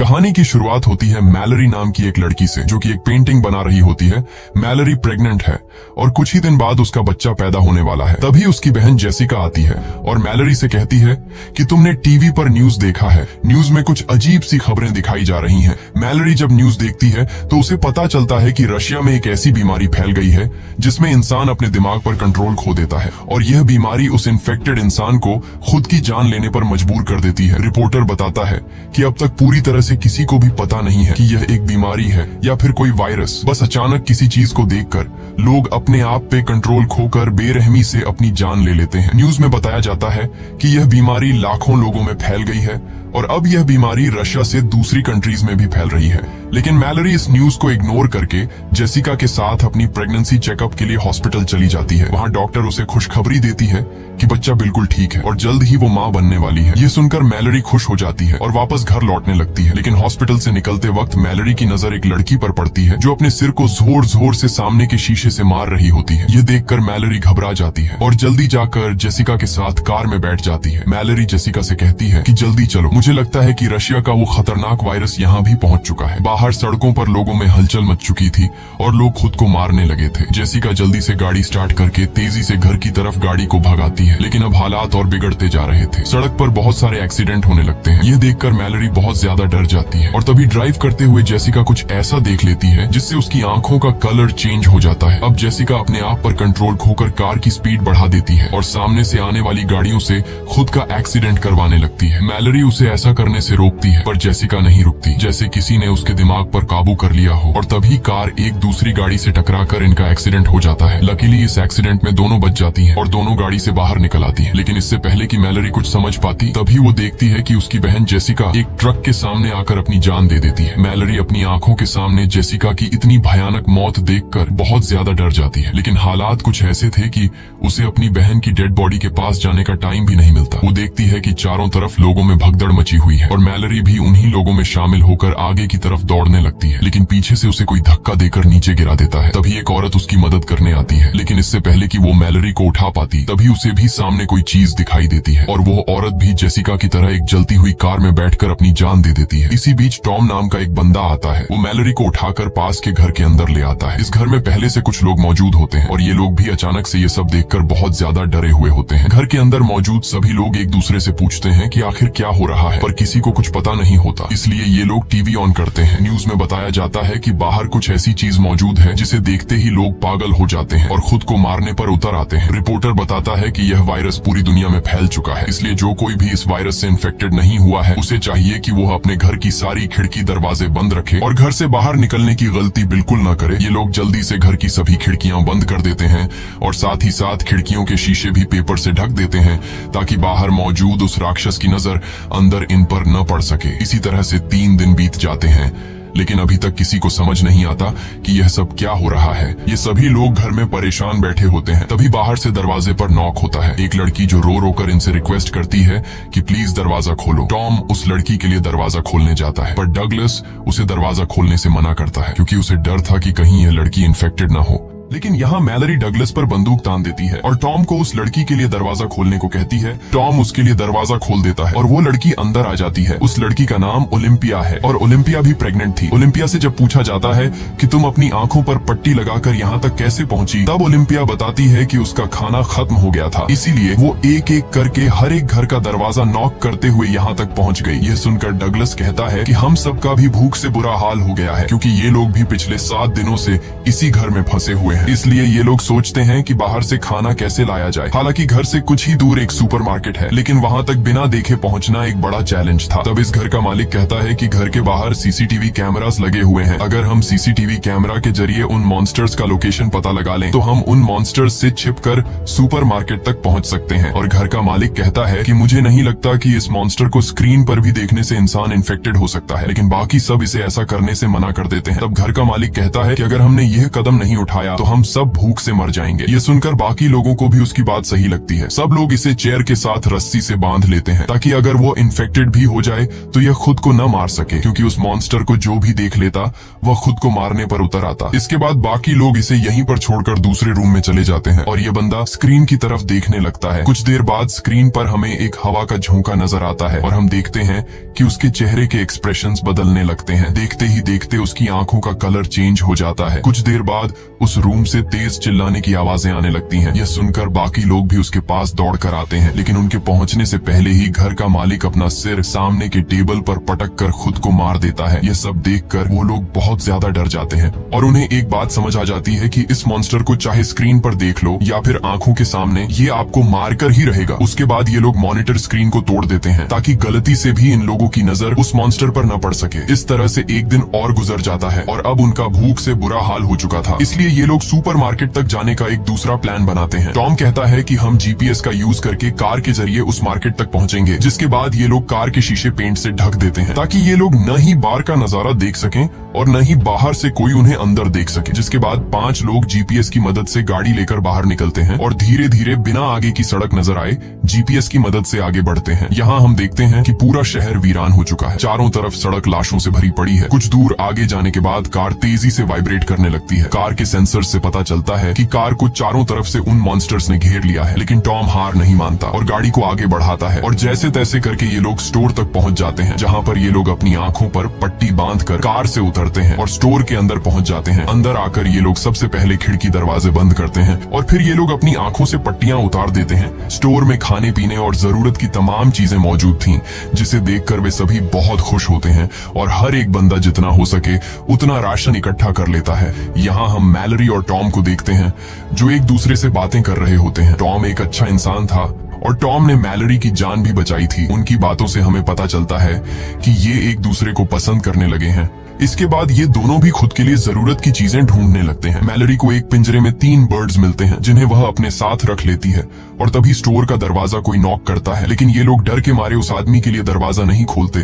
कहानी की शुरुआत होती है मैलरी नाम की एक लड़की से, जो कि एक पेंटिंग बना रही होती है। मैलरी प्रेग्नेंट है और कुछ ही दिन बाद उसका बच्चा पैदा होने वाला है। तभी उसकी बहन जेसिका आती है और मैलरी से कहती है कि तुमने टीवी पर न्यूज देखा है, न्यूज में कुछ अजीब सी खबरें दिखाई जा रही हैं। मैलरी जब न्यूज देखती है तो उसे पता चलता है कि रशिया में एक ऐसी बीमारी फैल गई है जिसमें इंसान अपने दिमाग पर कंट्रोल खो देता है और यह बीमारी उस इन्फेक्टेड इंसान को खुद की जान लेने पर मजबूर कर देती है। रिपोर्टर बताता है कि अब तक पूरी तरह से किसी को भी पता नहीं है कि यह एक बीमारी है या फिर कोई वायरस। बस अचानक किसी चीज को देखकर लोग अपने आप पे कंट्रोल खोकर बेरहमी से अपनी जान ले लेते हैं। न्यूज में बताया जाता है कि यह बीमारी लाखों लोगों में फैल गई है और अब यह बीमारी रशिया से दूसरी कंट्रीज में भी फैल रही है। लेकिन मैलरी इस न्यूज को इग्नोर करके जेसिका के साथ अपनी प्रेगनेंसी चेकअप के लिए हॉस्पिटल चली जाती है। वहां डॉक्टर उसे खुशखबरी देती है कि बच्चा बिल्कुल ठीक है और जल्द ही वो मां बनने वाली है। ये सुनकर मैलरी खुश हो जाती है और वापस घर लौटने लगती है। लेकिन हॉस्पिटल से निकलते वक्त मैलरी की नजर एक लड़की पर पड़ती है जो अपने सिर को जोर जोर से सामने के शीशे से मार रही होती है। ये देखकर मैलरी घबरा जाती है और जल्दी जाकर जेसिका के साथ कार में बैठ जाती है। मैलरी जेसिका से कहती है कि जल्दी चलो, मुझे लगता है कि रशिया का वो खतरनाक वायरस यहाँ भी पहुंच चुका है। बाहर सड़कों पर लोगों में हलचल मच चुकी थी और लोग खुद को मारने लगे थे। जेसिका जल्दी से गाड़ी स्टार्ट करके तेजी से घर की तरफ गाड़ी को भगाती है, लेकिन अब हालात और बिगड़ते जा रहे थे। सड़क पर बहुत सारे एक्सीडेंट होने लगते हैं। ये देखकर मैलरी बहुत ज्यादा डर जाती है और तभी ड्राइव करते हुए जेसिका कुछ ऐसा देख लेती है जिससे उसकी आंखों का कलर चेंज हो जाता है। अब जेसिका अपने आप पर कंट्रोल खोकर कार की स्पीड बढ़ा देती है और सामने से आने वाली गाड़ियों से खुद का एक्सीडेंट करवाने लगती है। मैलरी उसे ऐसा करने से रोकती है पर जेसिका नहीं रुकती, जैसे किसी ने उसके दिमाग पर काबू कर लिया हो। और तभी कार एक दूसरी गाड़ी से टकराकर इनका एक्सीडेंट हो जाता है। लकीली इस एक्सीडेंट में दोनों बच जाती हैं और दोनों गाड़ी से बाहर निकल आती हैं। लेकिन इससे पहले कि मैलरी कुछ समझ पाती, तभी वो देखती है कि उसकी बहन जेसिका एक ट्रक के सामने आकर अपनी जान दे देती है। मैलरी अपनी आंखों के सामने जेसिका की इतनी भयानक मौत देखकर बहुत ज्यादा डर जाती है। लेकिन हालात कुछ ऐसे थे कि उसे अपनी बहन की डेड बॉडी के पास जाने का टाइम भी नहीं मिलता। वो देखती है कि चारों तरफ लोगों में भगदड़ मची हुई है और मैलरी भी उन्हीं लोगों में शामिल होकर आगे की तरफ दौड़ने लगती है। लेकिन पीछे से उसे कोई धक्का देकर नीचे गिरा देता है। तभी एक औरत उसकी मदद करने आती है, लेकिन इससे पहले कि वो मैलरी को उठा पाती, तभी उसे भी सामने कोई चीज दिखाई देती है और वो औरत भी जेसिका की तरह एक जलती हुई कार में बैठकर अपनी जान दे देती है। इसी बीच टॉम नाम का एक बंदा आता है। वो मैलरी को उठाकर पास के घर के अंदर ले आता है। इस घर में पहले से कुछ लोग मौजूद होते हैं और ये लोग भी अचानक से ये सब देखकर बहुत ज्यादा डरे हुए होते हैं। घर के अंदर मौजूद सभी लोग एक दूसरे से पूछते हैं कि आखिर क्या हो रहा है, पर किसी को कुछ पता नहीं होता। इसलिए ये लोग टीवी ऑन करते हैं। न्यूज में बताया जाता है कि बाहर कुछ ऐसी चीज मौजूद है जिसे देखते ही लोग पागल हो जाते हैं और खुद को मारने पर उतर आते हैं। रिपोर्टर बताता है कि यह वायरस पूरी दुनिया में फैल चुका है, इसलिए जो कोई भी इस वायरस से इन्फेक्टेड नहीं हुआ है उसे चाहिए कि वो अपने घर की सारी खिड़की दरवाजे बंद रखे और घर से बाहर निकलने की गलती बिल्कुल न करे। ये लोग जल्दी से घर की सभी खिड़कियां बंद कर देते हैं और साथ ही साथ खिड़कियों के शीशे भी पेपर से ढक देते हैं ताकि बाहर मौजूद उस राक्षस की नजर अंदर इन पर न पड़ सके। इसी तरह से 3 दिन बीत जाते हैं, लेकिन अभी तक किसी को समझ नहीं आता कि यह सब क्या हो रहा है। ये सभी लोग घर में परेशान बैठे होते हैं। तभी बाहर से दरवाजे पर नॉक होता है। एक लड़की जो रो रो कर इनसे रिक्वेस्ट करती है कि प्लीज दरवाजा खोलो। टॉम उस लड़की के लिए दरवाजा खोलने जाता है, पर डगलस उसे दरवाजा खोलने से मना करता है क्योंकि उसे डर था कि कहीं यह लड़की इन्फेक्टेड न हो। लेकिन यहाँ मैलरी डगलस पर बंदूक तान देती है और टॉम को उस लड़की के लिए दरवाजा खोलने को कहती है। टॉम उसके लिए दरवाजा खोल देता है और वो लड़की अंदर आ जाती है। उस लड़की का नाम ओलिम्पिया है और ओलिम्पिया भी प्रेग्नेंट थी। ओलिम्पिया से जब पूछा जाता है कि तुम अपनी आंखों पर पट्टी लगाकर यहाँ तक कैसे पहुँची, तब ओलिम्पिया बताती है कि उसका खाना खत्म हो गया था, इसीलिए वो एक एक करके हर एक घर का दरवाजा नॉक करते हुए यहाँ तक पहुँच गई। यह सुनकर डगलस कहता है कि हम सबका भी भूख से बुरा हाल हो गया है क्योंकि ये लोग भी पिछले 7 दिनों से इसी घर में फंसे हुए हैं। इसलिए ये लोग सोचते हैं कि बाहर से खाना कैसे लाया जाए। हालांकि घर से कुछ ही दूर एक सुपरमार्केट है, लेकिन वहां तक बिना देखे पहुंचना एक बड़ा चैलेंज था। तब इस घर का मालिक कहता है कि घर के बाहर सीसीटीवी कैमरास लगे हुए हैं। अगर हम सीसीटीवी कैमरा के जरिए उन मॉन्स्टर्स का लोकेशन पता लगा लें तो हम उन मॉन्स्टर्स से छिपकर सुपरमार्केट तक पहुंच सकते हैं। और घर का मालिक कहता है कि मुझे नहीं लगता कि इस मॉन्स्टर को स्क्रीन पर भी देखने से इंसान इन्फेक्टेड हो सकता है, लेकिन बाकी सब इसे ऐसा करने से मना कर देते हैं। तब घर का मालिक कहता है कि अगर हमने यह कदम नहीं उठाया तो हम सब भूख से मर जाएंगे। ये सुनकर बाकी लोगों को भी उसकी बात सही लगती है। सब लोग इसे चेयर के साथ रस्सी से बांध लेते हैं ताकि अगर वो इन्फेक्टेड भी हो जाए तो यह खुद को न मार सके, क्योंकि उस मॉन्स्टर को जो भी देख लेता वह खुद को मारने पर उतर आता। इसके बाद बाकी लोग इसे यहीं पर छोड़कर दूसरे रूम में चले जाते हैं और ये बंदा स्क्रीन की तरफ देखने लगता है। कुछ देर बाद स्क्रीन पर हमें एक हवा का झोंका नजर आता है और हम देखते हैं कि उसके चेहरे के एक्सप्रेशंस बदलने लगते हैं। देखते ही देखते उसकी आंखों का कलर चेंज हो जाता है। कुछ देर बाद उस रूम से तेज चिल्लाने की आवाजें आने लगती हैं। यह सुनकर बाकी लोग भी उसके पास दौड़ कर आते हैं, लेकिन उनके पहुंचने से पहले ही घर का मालिक अपना सिर सामने के टेबल पर पटक कर खुद को मार देता है। यह सब देखकर वो लोग बहुत ज्यादा डर जाते हैं और उन्हें एक बात समझ आ जाती है कि इस मॉन्स्टर को चाहे स्क्रीन पर देख लो या फिर आंखों के सामने, ये आपको मारकर ही रहेगा। उसके बाद ये लोग मॉनिटर स्क्रीन को तोड़ देते हैं ताकि गलती से भी इन लोगों की नजर उस मॉन्स्टर पर न पड़ सके। इस तरह से एक दिन और गुजर जाता है और अब उनका भूख से बुरा हाल हो चुका था, इसलिए ये लोग सुपरमार्केट तक जाने का एक दूसरा प्लान बनाते हैं। टॉम कहता है कि हम जीपीएस का यूज करके कार के जरिए उस मार्केट तक पहुंचेंगे, जिसके बाद ये लोग कार के शीशे पेंट से ढक देते हैं ताकि ये लोग न ही बाहर का नजारा देख सकें और न ही बाहर से कोई उन्हें अंदर देख सके। जिसके बाद 5 लोग जीपीएस की मदद से गाड़ी लेकर बाहर निकलते हैं और धीरे धीरे बिना आगे की सड़क नजर आए जीपीएस की मदद से आगे बढ़ते हैं। यहाँ हम देखते हैं कि पूरा शहर वीरान हो चुका है। चारों तरफ सड़क लाशों से भरी पड़ी है। कुछ दूर आगे जाने के बाद कार तेजी से वाइब्रेट करने लगती है। कार के सेंसर से पता चलता है कि कार को चारों तरफ से उन मॉन्स्टर्स ने घेर लिया है, लेकिन टॉम हार नहीं मानता और गाड़ी को आगे बढ़ाता है और जैसे तैसे करके ये लोग स्टोर तक पहुंच जाते हैं, जहाँ पर ये लोग अपनी आंखों पर पट्टी बांधकर कार से उतरते हैं और स्टोर के अंदर पहुंच जाते हैं। अंदर आकर ये लोग सबसे पहले खिड़की दरवाजे बंद करते हैं और फिर ये लोग अपनी आंखों से पट्टियां उतार देते हैं। स्टोर में खाने पीने और जरूरत की तमाम चीजें मौजूद थीं, जिसे देखकर वे सभी बहुत खुश होते हैं और हर एक बंदा जितना हो सके उतना राशन इकट्ठा कर लेता है। यहाँ हम मैलरी और टॉम को देखते हैं जो एक दूसरे से बातें कर रहे होते हैं। टॉम एक अच्छा इंसान था और टॉम ने मैलरी की जान भी बचाई थी। उनकी बातों से हमें पता चलता है कि ये एक दूसरे को पसंद करने लगे हैं। इसके बाद ये दोनों भी खुद के लिए जरूरत की चीजें ढूंढने लगते हैं। मैलरी को एक पिंजरे में 3 बर्ड्स मिलते हैं जिन्हें वह अपने साथ रख लेती है और तभी स्टोर का दरवाजा कोई नॉक करता है, लेकिन ये लोग डर के मारे उस आदमी के लिए दरवाजा नहीं खोलते।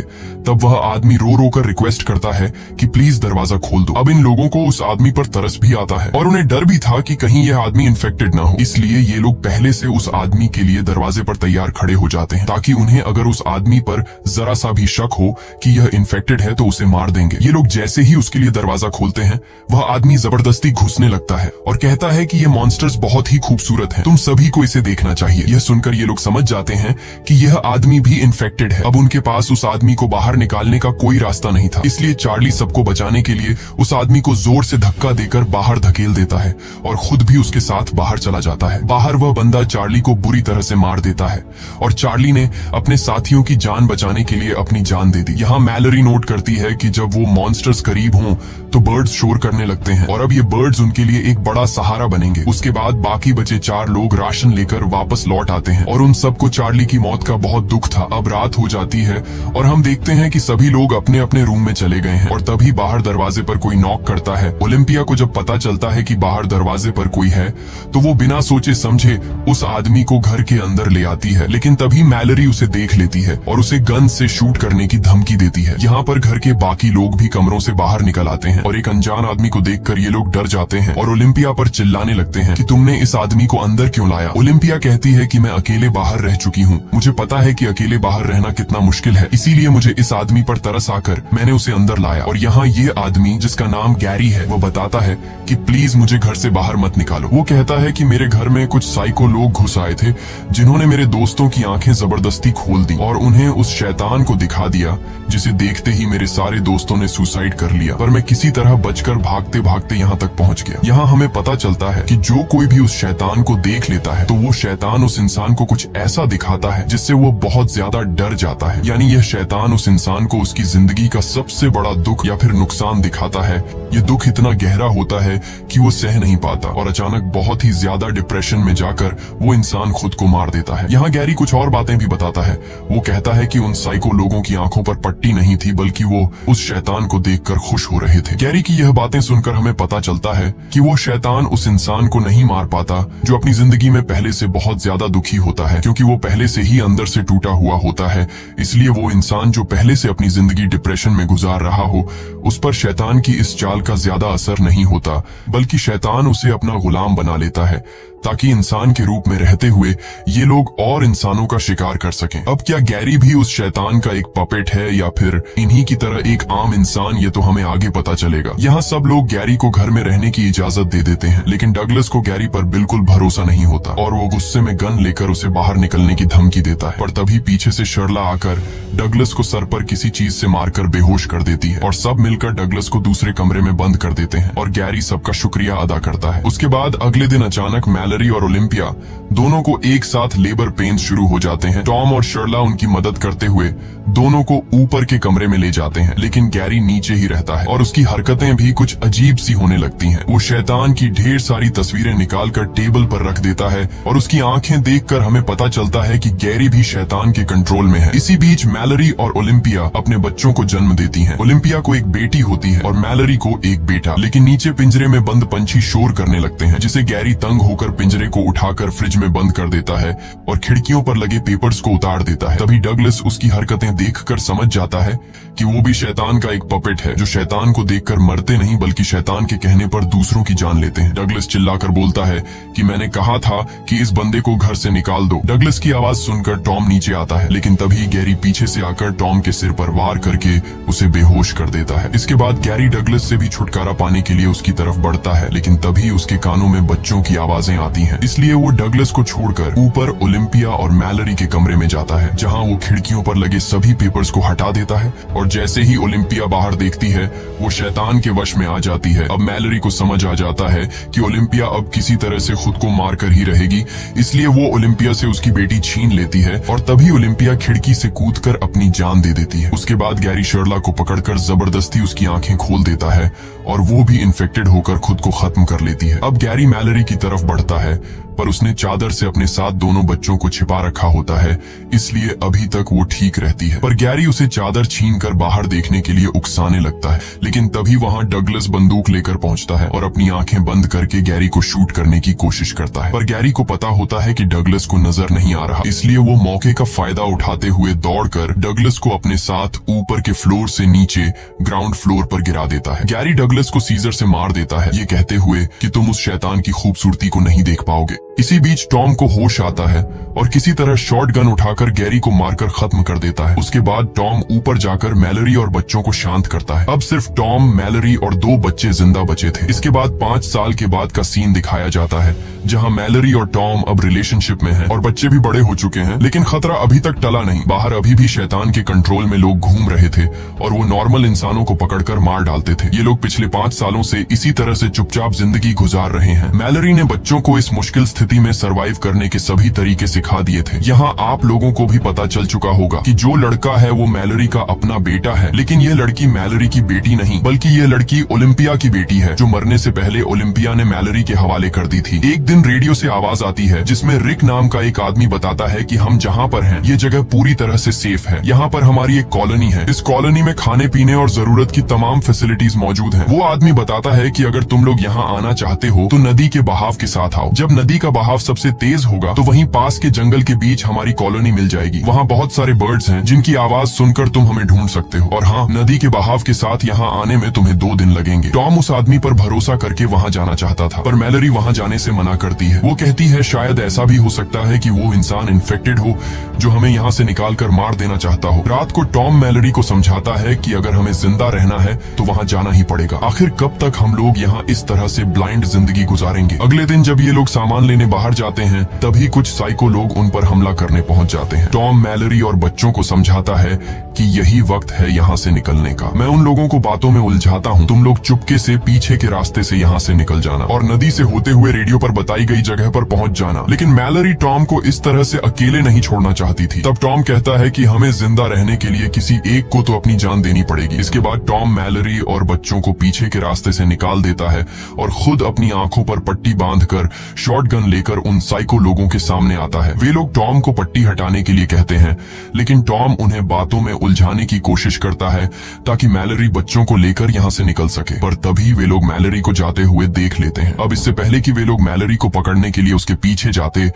तब वह आदमी रो रो कर रिक्वेस्ट करता है कि प्लीज दरवाजा खोल दो। अब इन लोगों को उस आदमी पर तरस भी आता है और उन्हें डर भी था कि कहीं यह आदमी इन्फेक्टेड ना हो, इसलिए ये लोग पहले से उस आदमी के लिए दरवाजे पर तैयार खड़े हो जाते हैं ताकि उन्हें अगर उस आदमी पर जरा सा भी शक हो कि यह इन्फेक्टेड है तो उसे मार देंगे। ये लोग जैसे ही उसके लिए दरवाजा खोलते हैं, वह आदमी जबरदस्ती घुसने लगता है और कहता है कि ये मॉन्स्टर्स बहुत ही खूबसूरत हैं, तुम सभी को इसे देखना चाहिए। यह सुनकर ये लोग समझ जाते हैं कि यह आदमी भी इन्फेक्टेड है। अब उनके पास उस आदमी को बाहर निकालने का कोई रास्ता नहीं था, इसलिए चार्ली सबको बचाने के लिए उस आदमी को जोर से धक्का देकर बाहर धकेल देता है और खुद भी उसके साथ बाहर चला जाता है। बाहर वह बंदा चार्ली को बुरी तरह से मार देता है और चार्ली ने अपने साथियों की जान बचाने के लिए अपनी जान दे दी। यहाँ मैलरी नोट करती है कि जब वो मॉन्स्टर्स करीब हों तो बर्ड्स शोर करने लगते हैं और अब ये बर्ड्स उनके लिए एक बड़ा सहारा बनेंगे। उसके बाद बाकी बचे 4 लोग राशन लेकर वापस लौट आते हैं और उन सबको चार्ली की मौत का बहुत दुख था। अब रात हो जाती है और हम देखते हैं कि सभी लोग अपने अपने रूम में चले गए हैं और तभी बाहर दरवाजे पर कोई नॉक करता है। ओलिम्पिया को जब पता चलता है कि बाहर दरवाजे पर कोई है तो वो बिना सोचे समझे उस आदमी को घर के अंदर ले आती है, लेकिन तभी मैलरी उसे देख लेती है और उसे गन से शूट करने की धमकी देती है। यहाँ पर घर के बाकी लोग भी कमरों से बाहर निकल आते हैं और एक अनजान आदमी को देखकर ये लोग डर जाते हैं और ओलिम्पिया पर चिल्लाने लगते हैं कि तुमने इस आदमी को अंदर क्यों लाया। ओलिम्पिया कहती है कि मैं अकेले बाहर रह चुकी हूँ, मुझे पता है कि अकेले बाहर रहना कितना मुश्किल है, इसीलिए मुझे इस आदमी पर तरस आकर मैंने उसे अंदर लाया। और यहाँ ये आदमी जिसका नाम गैरी है वो बताता है कि प्लीज मुझे घर से बाहर मत निकालो। वो कहता है कि मेरे घर में कुछ साइको लोग घुस आए थे जिन्होंने मेरे दोस्तों की आंखें जबरदस्ती खोल दी और उन्हें उस शैतान को दिखा दिया जिसे देखते ही मेरे सारे दोस्तों ने सुसाइड कर लिया, पर मैं किसी तरह बचकर भागते भागते यहाँ तक पहुँच गया। यहाँ हमें पता चलता है कि जो कोई भी उस शैतान को देख लेता है तो वो शैतान उस इंसान को कुछ ऐसा दिखाता है जिससे वो बहुत ज्यादा डर जाता है। यानी यह शैतान उस इंसान को उसकी जिंदगी का सबसे बड़ा दुख या फिर नुकसान दिखाता है। ये दुख इतना गहरा होता है कि वो सह नहीं पाता और अचानक बहुत ही ज्यादा डिप्रेशन में जाकर वो इंसान खुद को मार देता है। यहाँ गैरी कुछ और बातें भी बताता है। वो कहता है कि उन साइको लोगों की आंखों पर पट्टी नहीं थी बल्कि वो उस शैतान को को देखकर खुश हो रहे थे। गैरी की यह बातें सुनकर हमें पता चलता है कि वो शैतान उस इंसान को नहीं मार पाता जो अपनी जिंदगी में पहले से बहुत ज्यादा दुखी होता है, क्योंकि वो पहले से ही अंदर से टूटा हुआ होता है। इसलिए वो इंसान जो पहले से अपनी जिंदगी डिप्रेशन में गुजार रहा हो, उस पर शैतान की इस चाल का ज्यादा असर नहीं होता, बल्कि शैतान उसे अपना गुलाम बना लेता है ताकि इंसान के रूप में रहते हुए ये लोग और इंसानों का शिकार कर सकें। अब क्या गैरी भी उस शैतान का एक पपेट है या फिर इन्हीं की तरह एक आम इंसान, ये तो हमें आगे पता चलेगा। यहाँ सब लोग गैरी को घर में रहने की इजाजत दे देते हैं, लेकिन डगलस को गैरी पर बिल्कुल भरोसा नहीं होता और वो गुस्से में गन लेकर उसे बाहर निकलने की धमकी देता है। पर तभी पीछे से शर्ला आकर डगलस को सर पर किसी चीज से मारकर बेहोश कर देती है और सब मिलकर डगलस को दूसरे कमरे में बंद कर देते हैं और गैरी सबका शुक्रिया अदा करता है। उसके बाद अगले दिन अचानक मैलरी और ओलिम्पिया दोनों को एक साथ लेबर पेन्स शुरू हो जाते हैं। टॉम और शर्ला उनकी मदद करते हुए दोनों को ऊपर के कमरे में ले जाते हैं, लेकिन गैरी नीचे ही रहता है और उसकी हरकतें भी कुछ अजीब सी होने लगती हैं। वो शैतान की ढेर सारी तस्वीरें निकालकर टेबल पर रख देता है और उसकी आंखें देखकर हमें पता चलता है कि गैरी भी शैतान के कंट्रोल में है। इसी बीच मैलरी और ओलिम्पिया अपने बच्चों को जन्म देती हैं। ओलिम्पिया को एक बेटी होती है और मैलरी को एक बेटा। लेकिन नीचे पिंजरे में बंद पंछी शोर करने लगते हैं, जिसे गैरी तंग होकर पिंजरे को उठाकर फ्रिज में बंद कर देता है और खिड़कियों पर लगे पेपर्स को उतार देता है। तभी डगलस उसकी हरकतें देखकर समझ जाता है कि वो भी शैतान का एक पपेट है, जो शैतान को देखकर मरते नहीं बल्कि शैतान के कहने पर दूसरों की जान लेते हैं। डगलस चिल्लाकर बोलता है कि मैंने कहा था कि इस बंदे को घर से निकाल दो। डगलस की आवाज सुनकर टॉम नीचे आता है, लेकिन तभी गैरी पीछे से आकर टॉम के सिर पर वार करके उसे बेहोश कर देता है। इसके बाद गैरी डगलस से भी छुटकारा पाने के लिए उसकी तरफ बढ़ता है, लेकिन तभी उसके कानों में बच्चों की आवाजें आती हैं। इसलिए वो डगलस को छोड़कर ऊपर ओलिम्पिया और मैलरी के कमरे में जाता है, जहां वो खिड़कियों पर लगे सभी पेपर्स को हटा देता है और जैसे ही ओलिम्पिया बाहर देखती है वो शैतान के वश में आ जाती है। अब मैलरी को समझ आ जाता है कि ओलिम्पिया अब किसी तरह से खुद को मार कर ही रहेगी, इसलिए वो ओलिम्पिया से उसकी बेटी छीन लेती है और तभी ओलिम्पिया खिड़की से कूदकर अपनी जान दे देती है। उसके बाद गैरी शर्ला को पकड़कर जबरदस्ती उसकी आंखें खोल देता है और वो भी इन्फेक्टेड होकर खुद को खत्म कर लेती है। अब गैरी मैलरी की तरफ बढ़ता है, पर उसने चादर से अपने साथ दोनों बच्चों को छिपा रखा होता है, इसलिए अभी तक वो ठीक रहती है। पर गैरी उसे चादर छीनकर बाहर देखने के लिए उकसाने लगता है, लेकिन तभी वहां डगलस बंदूक लेकर पहुंचता है और अपनी आंखें बंद करके गैरी को शूट करने की कोशिश करता है। पर गैरी को पता होता है कि डगलस को नजर नहीं आ रहा, इसलिए वो मौके का फायदा उठाते हुए दौड़कर डगलस को अपने साथ ऊपर के फ्लोर से नीचे ग्राउंड फ्लोर पर गिरा देता है। गैरी डगलस को सीजर से मार देता है, ये कहते हुए कि तुम उस शैतान की खूबसूरती को नहीं देख पाओगे। इसी बीच टॉम को होश आता है और किसी तरह शॉर्ट गन उठाकर गैरी को मारकर खत्म कर देता है। उसके बाद टॉम ऊपर जाकर मैलरी और बच्चों को शांत करता है। अब सिर्फ टॉम, मैलरी और 2 बच्चे जिंदा बचे थे। इसके बाद 5 साल के बाद का सीन दिखाया जाता है, जहां मैलरी और टॉम अब रिलेशनशिप में हैं और बच्चे भी बड़े हो चुके हैं, लेकिन खतरा अभी तक टला नहीं। बाहर अभी भी शैतान के कंट्रोल में लोग घूम रहे थे और वो नॉर्मल इंसानों को पकड़कर मार डालते थे। ये लोग पिछले 5 सालों से इसी तरह से चुपचाप जिंदगी गुजार रहे हैं। मैलरी ने बच्चों को इस मुश्किल स्थिति में सरवाइव करने के सभी तरीके सिखा दिए थे। यहाँ आप लोगों को भी पता चल चुका होगा कि जो लड़का है वो मैलरी का अपना बेटा है, लेकिन ये लड़की मैलरी की बेटी नहीं, बल्कि ये लड़की ओलिम्पिया की बेटी है, जो मरने से पहले ओलिम्पिया ने मैलरी के हवाले कर दी थी। एक दिन रेडियो से आवाज आती है जिसमें रिक नाम का एक आदमी बताता है कि हम जहाँ पर हैं ये जगह पूरी तरह से सेफ है। यहाँ पर हमारी एक कॉलोनी है, इस कॉलोनी में खाने पीने और जरूरत की तमाम फैसिलिटीज मौजूद हैं। वो आदमी बताता है कि अगर तुम लोग यहाँ आना चाहते हो तो नदी के बहाव के साथ आओ। जब नदी का बहाव सबसे तेज होगा तो वहीं पास के जंगल के बीच हमारी कॉलोनी मिल जाएगी। वहाँ बहुत सारे बर्ड्स हैं जिनकी आवाज सुनकर तुम हमें ढूंढ सकते हो। और हाँ, नदी के बहाव के साथ यहाँ आने में तुम्हें 2 दिन लगेंगे। टॉम उस आदमी पर भरोसा करके वहाँ जाना चाहता था, पर मैलरी वहाँ जाने से मना करती है। वो कहती है शायद ऐसा भी हो सकता है कि वो इंसान इन्फेक्टेड हो जो हमें यहाँ से निकाल कर मार देना चाहता हो। रात को टॉम मैलरी को समझाता है कि अगर हमें जिंदा रहना है तो वहाँ जाना ही पड़ेगा। आखिर कब तक हम लोग यहाँ इस तरह से ब्लाइंड जिंदगी गुजारेंगे। अगले दिन जब ये लोग सामान लेने बाहर जाते हैं तभी कुछ साइको लोग उन पर हमला करने पहुंच जाते हैं। टॉम मैलरी और बच्चों को समझाता है कि यही वक्त है यहाँ से निकलने का। मैं उन लोगों को बातों में उलझाता हूँ, तुम लोग चुपके से पीछे के रास्ते से यहाँ से निकल जाना। और नदी से होते हुए रेडियो पर बताई गई जगह पर पहुंच जाना। लेकिन मैलरी टॉम को इस तरह से अकेले नहीं छोड़ना चाहती थी। तब टॉम कहता है कि हमें जिंदा रहने के लिए किसी एक को तो अपनी जान देनी पड़ेगी। इसके बाद टॉम मैलरी और बच्चों को पीछे के रास्ते से निकाल देता है और खुद अपनी आंखों पर पट्टी बांधकर शॉटगन लेकर उन साइको लोगों के सामने आता है। वे लोग टॉम को पट्टी हटाने के लिए कहते हैं, लेकिन टॉम उन्हें बातों में उलझाने की कोशिश करता है ताकि मैलरी बच्चों को लेकर यहाँ से निकल सके। पर तभी वे लोग मैलरी को जाते हुए देख लेते हैं। अब इससे पहले कि वे लोग मैलरी को पकड़ने के लिए उसके पीछे जाते,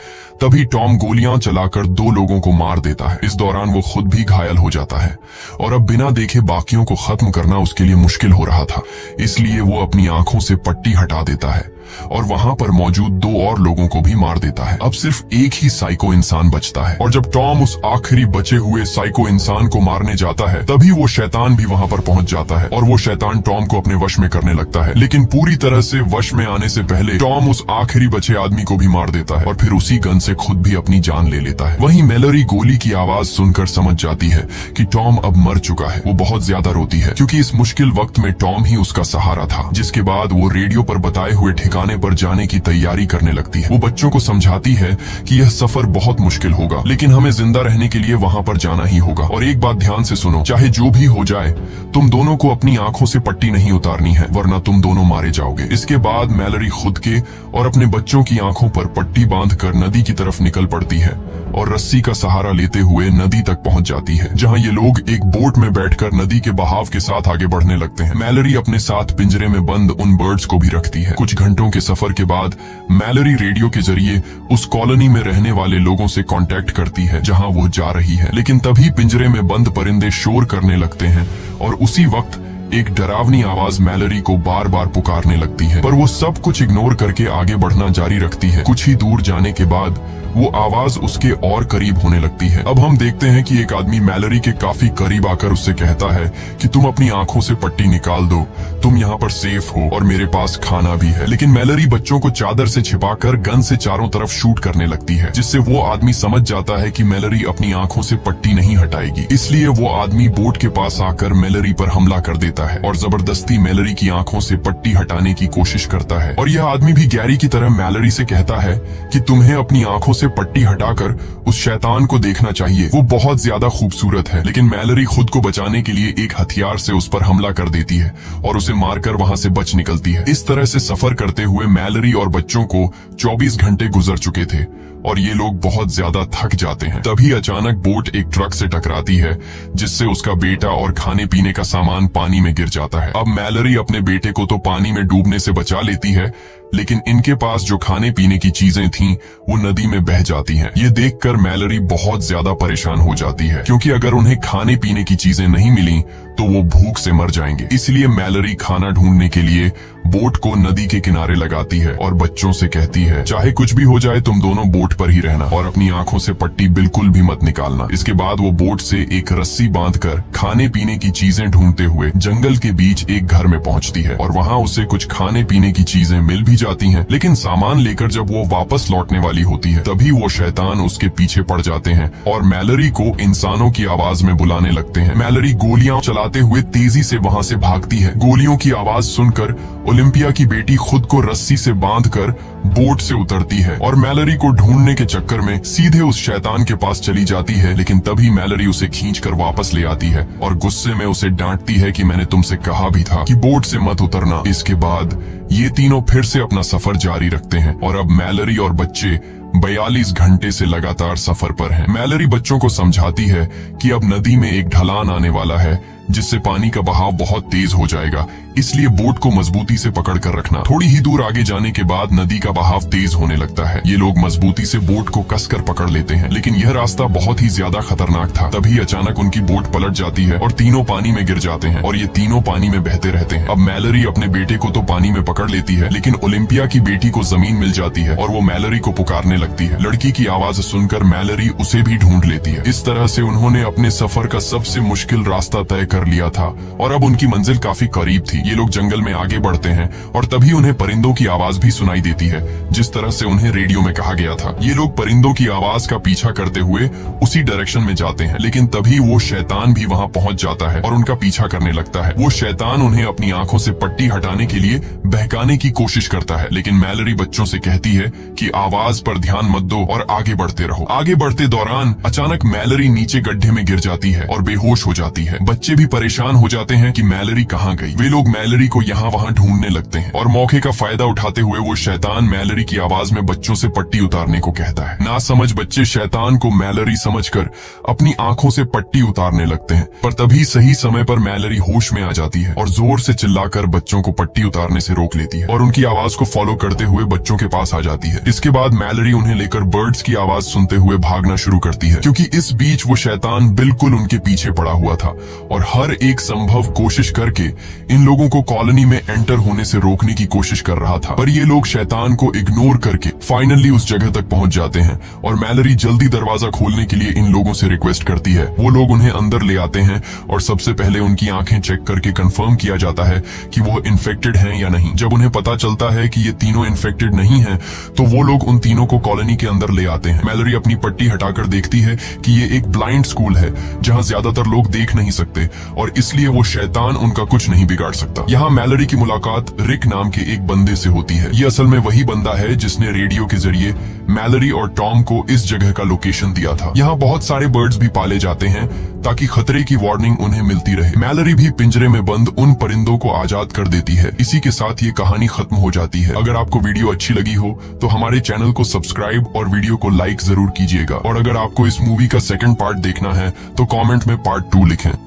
तभी टॉम गोलियां चलाकर 2 लोगों को मार देता है। इस दौरान वो खुद भी घायल हो जाता है और अब बिना देखे बाकियों को खत्म करना उसके लिए मुश्किल हो रहा था। इसलिए वो अपनी आंखों से पट्टी हटा देता है और वहां पर मौजूद 2 और लोगों को भी मार देता है। अब सिर्फ एक ही साइको इंसान बचता है और जब टॉम उस आखिरी बचे हुए साइको इंसान को मारने जाता है, तभी वो शैतान भी वहां पर पहुंच जाता है और वो शैतान टॉम को अपने वश में करने लगता है। लेकिन पूरी तरह से वश में आने से पहले टॉम उस आखिरी बचे आदमी को भी मार देता है और फिर उसी गन से खुद भी अपनी जान ले लेता है। वहीं मैलरी गोली की आवाज सुनकर समझ जाती है कि टॉम अब मर चुका है। वो बहुत ज्यादा रोती है क्योंकि इस मुश्किल वक्त में टॉम ही उसका सहारा था। जिसके बाद वो रेडियो पर बताए हुए ठिकाने पर जाने की तैयारी करने लगती है। वो बच्चों को समझाती है कि यह सफर बहुत मुश्किल होगा, लेकिन हमें जिंदा रहने के लिए वहां पर जाना ही होगा। और एक बात ध्यान से सुनो, चाहे जो भी हो जाए, तुम दोनों को अपनी आंखों से पट्टी नहीं उतारनी है, वरना तुम दोनों मारे जाओगे। इसके बाद मैलरी खुद के और अपने बच्चों की आंखों पर पट्टी बांधकर नदी की तरफ निकल पड़ती है और रस्सी का सहारा लेते हुए नदी तक पहुंच जाती है, जहां ये लोग एक बोट में बैठकर नदी के बहाव के साथ आगे बढ़ने लगते हैं। मैलरी अपने साथ पिंजरे में बंद उन बर्ड्स को भी रखती है। कुछ घंटों के सफर के बाद मैलरी रेडियो के जरिए उस कॉलोनी में रहने वाले लोगों से कांटेक्ट करती है जहां वो जा रही है। लेकिन तभी पिंजरे में बंद परिंदे शोर करने लगते हैं और उसी वक्त एक डरावनी आवाज मैलरी को बार बार पुकारने लगती है, पर वो सब कुछ इग्नोर करके आगे बढ़ना जारी रखती है। कुछ ही दूर जाने के बाद वो आवाज उसके और करीब होने लगती है। अब हम देखते हैं कि एक आदमी मैलरी के काफी करीब आकर उससे कहता है कि तुम अपनी आंखों से पट्टी निकाल दो, तुम यहाँ पर सेफ हो और मेरे पास खाना भी है। लेकिन मैलरी बच्चों को चादर से छिपाकर गन से चारों तरफ शूट करने लगती है, जिससे वो आदमी समझ जाता है कि मैलरी अपनी आंखों से पट्टी नहीं हटाएगी। इसलिए वो आदमी बोट के पास आकर मैलरी पर हमला कर देता है और जबरदस्ती मैलरी की आंखों से पट्टी हटाने की कोशिश करता है। और यह आदमी भी गैरी की तरह मैलरी से कहता है कि तुम्हें अपनी आंखों से पट्टी हटाकर उस शैतान को देखना चाहिए, वो बहुत ज्यादा खूबसूरत है। लेकिन मैलरी खुद को बचाने के लिए एक हथियार से उस पर हमला कर देती है और उसे मारकर वहां से बच निकलती है। इस तरह से सफर करते हुए मैलरी और बच्चों को 24 घंटे गुजर चुके थे और ये लोग बहुत ज्यादा थक जाते हैं। तभी अचानक बोट एक ट्रक से टकराती है, जिससे उसका बेटा और खाने पीने का सामान पानी में गिर जाता है। अब मैलरी अपने बेटे को तो पानी में डूबने से बचा लेती है, लेकिन इनके पास जो खाने पीने की चीजें थीं, वो नदी में बह जाती हैं। ये देखकर मैलरी बहुत ज्यादा परेशान हो जाती है, क्योंकि अगर उन्हें खाने पीने की चीजें नहीं मिली तो वो भूख से मर जाएंगे। इसलिए मैलरी खाना ढूंढने के लिए बोट को नदी के किनारे लगाती है और बच्चों से कहती है, चाहे कुछ भी हो जाए तुम दोनों बोट पर ही रहना और अपनी आंखों से पट्टी बिल्कुल भी मत निकालना। इसके बाद वो बोट से एक रस्सी बांधकर खाने पीने की चीजें ढूंढते हुए जंगल के बीच एक घर में पहुंचती है और वहां उसे कुछ खाने पीने की चीजें मिल भी जाती हैं। लेकिन सामान लेकर जब वो वापस लौटने वाली होती है, तभी वो शैतान उसके पीछे पड़ जाते हैं और मैलरी को इंसानों की आवाज में बुलाने लगते हैं। मैलरी गोलियां चलाते हुए तेजी से वहां से भागती है। गोलियों की आवाज सुनकर ओलिम्पिया की बेटी खुद को रस्सी से बांधकर बोट से उतरती है और मैलरी को ढूंढने के चक्कर में सीधे उस शैतान के पास चली जाती है। लेकिन तभी मैलरी उसे खींचकर वापस ले आती है और गुस्से में उसे डांटती है कि मैंने तुमसे कहा भी था कि बोट से मत उतरना। इसके बाद ये तीनों फिर से अपना सफर जारी रखते हैं और अब मैलरी और बच्चे 42 घंटे से लगातार सफर पर हैं। मैलरी बच्चों को समझाती है कि अब नदी में एक ढलान आने वाला है, जिससे पानी का बहाव बहुत तेज हो जाएगा, इसलिए बोट को मजबूती से पकड़ कर रखना। थोड़ी ही दूर आगे जाने के बाद नदी का बहाव तेज होने लगता है। ये लोग मजबूती से बोट को कसकर पकड़ लेते हैं, लेकिन यह रास्ता बहुत ही ज्यादा खतरनाक था। तभी अचानक उनकी बोट पलट जाती है और तीनों पानी में गिर जाते हैं और ये तीनों पानी में बहते रहते हैं। अब मैलरी अपने बेटे को तो पानी में पकड़ लेती है, लेकिन ओलिम्पिया की बेटी को जमीन मिल जाती है और वो मैलरी को पुकारने लगती है। लड़की की आवाज सुनकर मैलरी उसे भी ढूंढ लेती है। इस तरह से उन्होंने अपने सफर का सबसे मुश्किल रास्ता तय कर लिया था और अब उनकी मंजिल काफी करीब थी। थी। ये लोग जंगल में आगे बढ़ते हैं और तभी उन्हें परिंदों की आवाज भी सुनाई देती है, जिस तरह से उन्हें रेडियो में कहा गया था। ये लोग परिंदों की आवाज का पीछा करते हुए उसी डायरेक्शन में जाते हैं, लेकिन तभी वो शैतान भी वहां पहुंच जाता है और उनका पीछा करने लगता है। वो शैतान उन्हें अपनी आंखों से पट्टी हटाने के लिए बहकाने की कोशिश करता है, लेकिन मैलरी बच्चों से कहती है कि आवाज पर ध्यान मत दो और आगे बढ़ते रहो। आगे बढ़ते दौरान अचानक मैलरी नीचे गड्ढे में गिर जाती है और बेहोश हो जाती है। बच्चे भी परेशान हो जाते हैं कि मैलरी कहाँ गई। वे लोग मैलरी को यहाँ वहाँ ढूंढने लगते हैं और मौके का फायदा उठाते हुए वो शैतान मैलरी की आवाज में बच्चों से पट्टी उतारने को कहता है। ना समझ बच्चे शैतान को मैलरी समझकर अपनी आंखों से पट्टी उतारने लगते हैं, पर तभी सही समय पर मैलरी होश में आ जाती है और जोर से चिल्लाकर बच्चों को पट्टी उतारने से रोक लेती है और उनकी आवाज को फॉलो करते हुए बच्चों के पास आ जाती है। इसके बाद मैलरी उन्हें लेकर बर्ड्स की आवाज सुनते हुए भागना शुरू करती है, क्योंकि इस बीच वो शैतान बिल्कुल उनके पीछे पड़ा हुआ था और हर एक संभव कोशिश करके इन लोगों को कॉलोनी में एंटर होने से रोकने की कोशिश कर रहा था। पर ये लोग शैतान को इग्नोर करके फाइनली उस जगह तक पहुंच जाते हैं और मैलरी जल्दी दरवाजा खोलने के लिए इन लोगों से रिक्वेस्ट करती है। वो लोग उन्हें अंदर ले आते हैं और सबसे पहले उनकी आंखें चेक करके कंफर्म किया जाता है कि वो इन्फेक्टेड हैं या नहीं। जब उन्हें पता चलता है कि ये तीनों इन्फेक्टेड नहीं हैं, तो वो लोग उन तीनों को कॉलोनी के अंदर ले आते हैं। मैलरी अपनी पट्टी हटाकर देखती है कि ये एक ब्लाइंड स्कूल है जहाँ ज्यादातर लोग देख नहीं सकते और इसलिए वो शैतान उनका कुछ नहीं बिगाड़ सकता। यहाँ मैलरी की मुलाकात रिक नाम के एक बंदे से होती है। ये असल में वही बंदा है जिसने रेडियो के जरिए मैलरी और टॉम को इस जगह का लोकेशन दिया था। यहाँ बहुत सारे बर्ड्स भी पाले जाते हैं ताकि खतरे की वार्निंग उन्हें मिलती रहे। मैलरी भी पिंजरे में बंद उन परिंदों को आजाद कर देती है। इसी के साथ ये कहानी खत्म हो जाती है। अगर आपको वीडियो अच्छी लगी हो तो हमारे चैनल को सब्सक्राइब और वीडियो को लाइक जरूर कीजिएगा, और अगर आपको इस मूवी का सेकंड पार्ट देखना है तो कमेंट में पार्ट 2 लिखें।